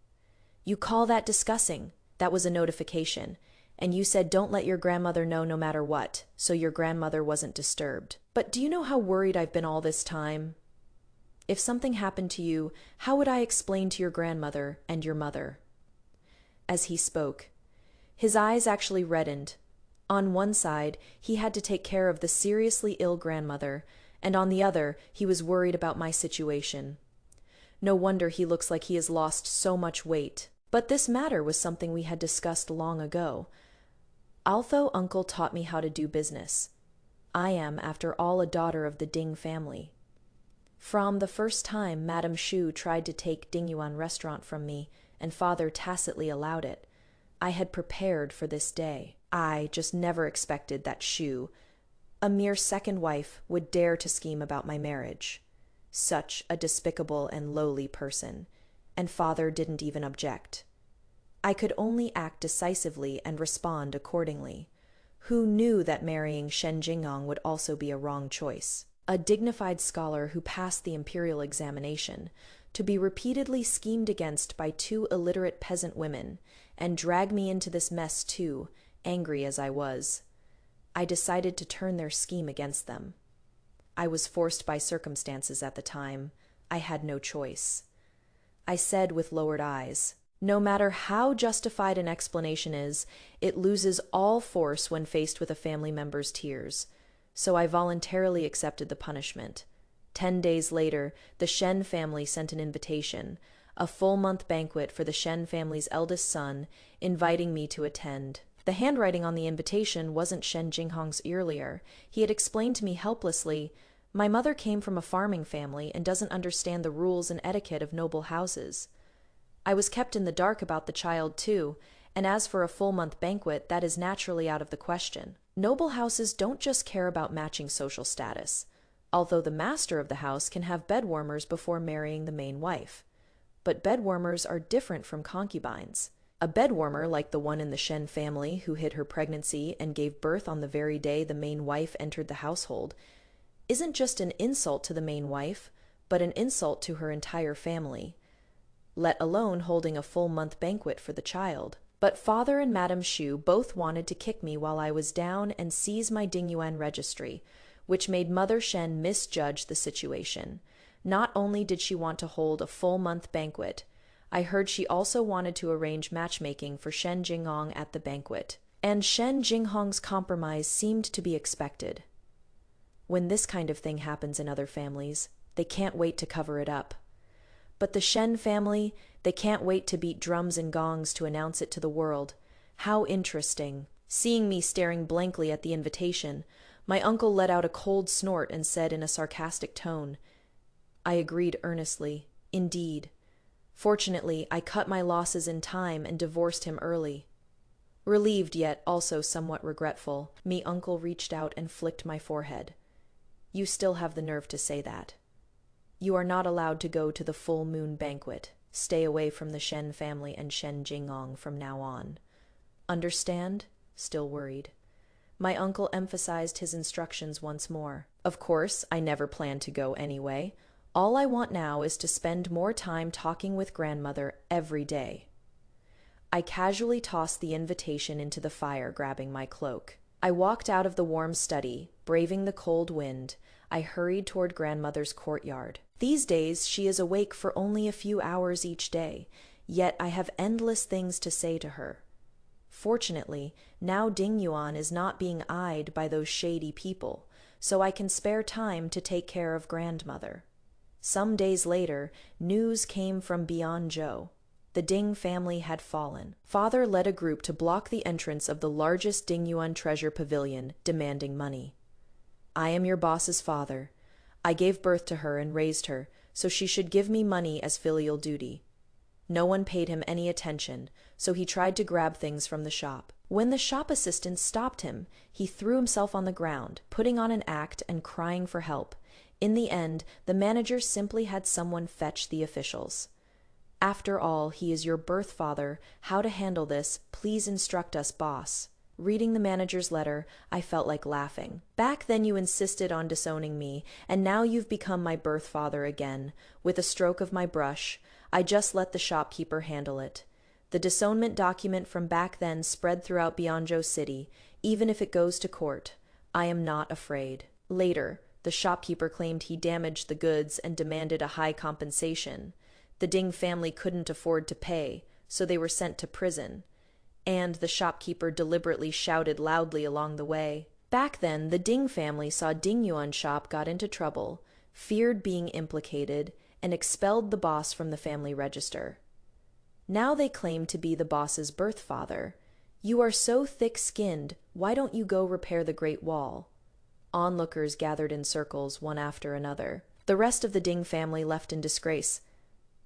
"You call that discussing? That was a notification. And you said don't let your grandmother know no matter what, so your grandmother wasn't disturbed. But do you know how worried I've been all this time? If something happened to you, how would I explain to your grandmother and your mother?" As he spoke, his eyes actually reddened. On one side, he had to take care of the seriously ill grandmother, and on the other, he was worried about my situation. No wonder he looks like he has lost so much weight. But this matter was something we had discussed long ago. Although Uncle taught me how to do business, I am, after all, a daughter of the Ding family. From the first time Madame Shu tried to take Dingyuan restaurant from me, and father tacitly allowed it, I had prepared for this day. I just never expected that Shu, a mere second wife, would dare to scheme about my marriage. Such a despicable and lowly person, and father didn't even object. I could only act decisively and respond accordingly. Who knew that marrying Shen Jinghong would also be a wrong choice? A dignified scholar who passed the imperial examination, to be repeatedly schemed against by 2 illiterate peasant women, and drag me into this mess too, angry as I was. I decided to turn their scheme against them. I was forced by circumstances at the time. I had no choice. I said with lowered eyes, "No matter how justified an explanation is, it loses all force when faced with a family member's tears." So I voluntarily accepted the punishment. 10 days later, the Shen family sent an invitation, a full-month banquet for the Shen family's eldest son, inviting me to attend. The handwriting on the invitation wasn't Shen Jinghong's earlier. He had explained to me helplessly, "My mother came from a farming family and doesn't understand the rules and etiquette of noble houses." I was kept in the dark about the child too, and as for a full-month banquet, that is naturally out of the question. Noble houses don't just care about matching social status, although the master of the house can have bedwarmers before marrying the main wife. But bedwarmers are different from concubines. A bedwarmer, like the one in the Shen family who hid her pregnancy and gave birth on the very day the main wife entered the household, isn't just an insult to the main wife, but an insult to her entire family, let alone holding a full-month banquet for the child. But father and Madame Shu both wanted to kick me while I was down and seize my Dingyuan registry, which made Mother Shen misjudge the situation. Not only did she want to hold a full-month banquet, I heard she also wanted to arrange matchmaking for Shen Jinghong at the banquet. And Shen Jinghong's compromise seemed to be expected. When this kind of thing happens in other families, they can't wait to cover it up. But the Shen family, they can't wait to beat drums and gongs to announce it to the world. How interesting. Seeing me staring blankly at the invitation, my uncle let out a cold snort and said in a sarcastic tone. I agreed earnestly. Indeed. Fortunately, I cut my losses in time and divorced him early. Relieved yet also somewhat regretful, me uncle reached out and flicked my forehead. You still have the nerve to say that. You are not allowed to go to the full moon banquet. Stay away from the Shen family and Shen Jingong from now on. Understand? Still worried. My uncle emphasized his instructions once more. Of course, I never planned to go anyway. All I want now is to spend more time talking with grandmother every day. I casually tossed the invitation into the fire, grabbing my cloak. I walked out of the warm study, braving the cold wind. I hurried toward grandmother's courtyard. These days, she is awake for only a few hours each day, yet I have endless things to say to her. Fortunately, now Ding Yuan is not being eyed by those shady people, so I can spare time to take care of grandmother. Some days later, news came from beyond Zhou. The Ding family had fallen. Father led a group to block the entrance of the largest Dingyuan treasure pavilion, demanding money. I am your boss's father. I gave birth to her and raised her, so she should give me money as filial duty. No one paid him any attention, so he tried to grab things from the shop. When the shop assistant stopped him, he threw himself on the ground, putting on an act and crying for help. In the end, the manager simply had someone fetch the officials. After all, he is your birth father. How to handle this? Please instruct us, boss. Reading the manager's letter, I felt like laughing. Back then you insisted on disowning me, and now you've become my birth father again. With a stroke of my brush, I just let the shopkeeper handle it. The disownment document from back then spread throughout Bianzhou City, even if it goes to court. I am not afraid. Later, the shopkeeper claimed he damaged the goods and demanded a high compensation. The Ding family couldn't afford to pay, so they were sent to prison. And the shopkeeper deliberately shouted loudly along the way. Back then, the Ding family saw Dingyuan shop got into trouble, feared being implicated, and expelled the boss from the family register. Now they claim to be the boss's birth father. You are so thick-skinned, why don't you go repair the Great Wall? Onlookers gathered in circles, one after another. The rest of the Ding family left in disgrace.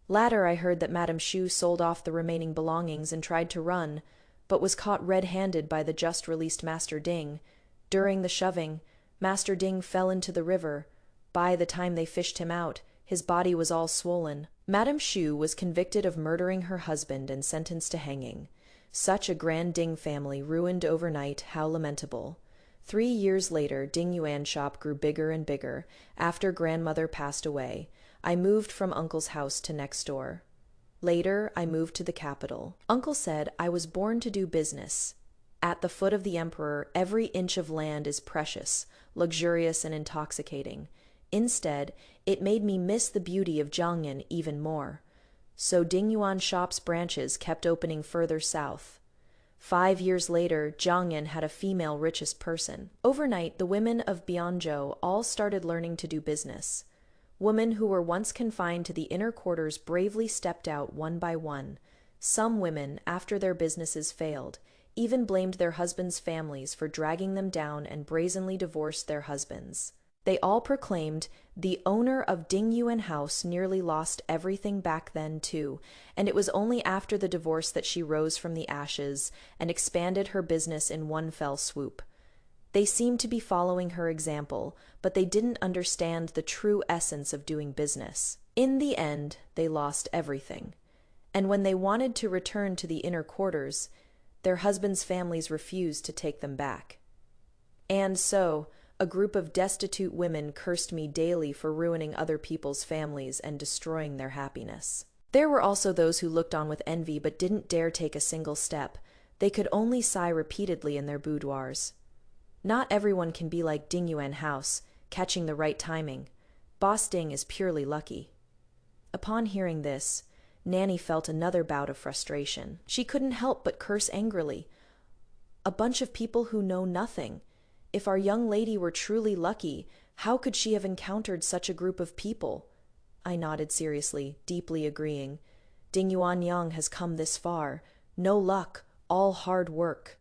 Later I heard that Madame Xu sold off the remaining belongings and tried to run, but was caught red-handed by the just-released Master Ding. During the shoving, Master Ding fell into the river. By the time they fished him out, his body was all swollen. Madame Xu was convicted of murdering her husband and sentenced to hanging. Such a grand Ding family ruined overnight, how lamentable. 3 years later, Ding Yuan shop grew bigger and bigger. After grandmother passed away, I moved from uncle's house to next door. Later, I moved to the capital. Uncle said I was born to do business. At the foot of the emperor, every inch of land is precious, luxurious, and intoxicating. Instead, it made me miss the beauty of Jiangyan even more. So Dingyuan shop's branches kept opening further south. 5 years later, Jiangyan had a female richest person. Overnight, the women of Bianzhou all started learning to do business. Women who were once confined to the inner quarters bravely stepped out one by one. Some women, after their businesses failed, even blamed their husbands' families for dragging them down and brazenly divorced their husbands. They all proclaimed, the owner of Dingyuan House nearly lost everything back then too, and it was only after the divorce that she rose from the ashes and expanded her business in one fell swoop. They seemed to be following her example, but they didn't understand the true essence of doing business. In the end, they lost everything. And when they wanted to return to the inner quarters, their husbands' families refused to take them back. And so, a group of destitute women cursed me daily for ruining other people's families and destroying their happiness. There were also those who looked on with envy but didn't dare take a single step. They could only sigh repeatedly in their boudoirs. Not everyone can be like Dingyuan House, catching the right timing. Boss Ding is purely lucky. Upon hearing this, Nanny felt another bout of frustration. She couldn't help but curse angrily. A bunch of people who know nothing. If our young lady were truly lucky, how could she have encountered such a group of people? I nodded seriously, deeply agreeing. Dingyuan Yang has come this far. No luck, all hard work.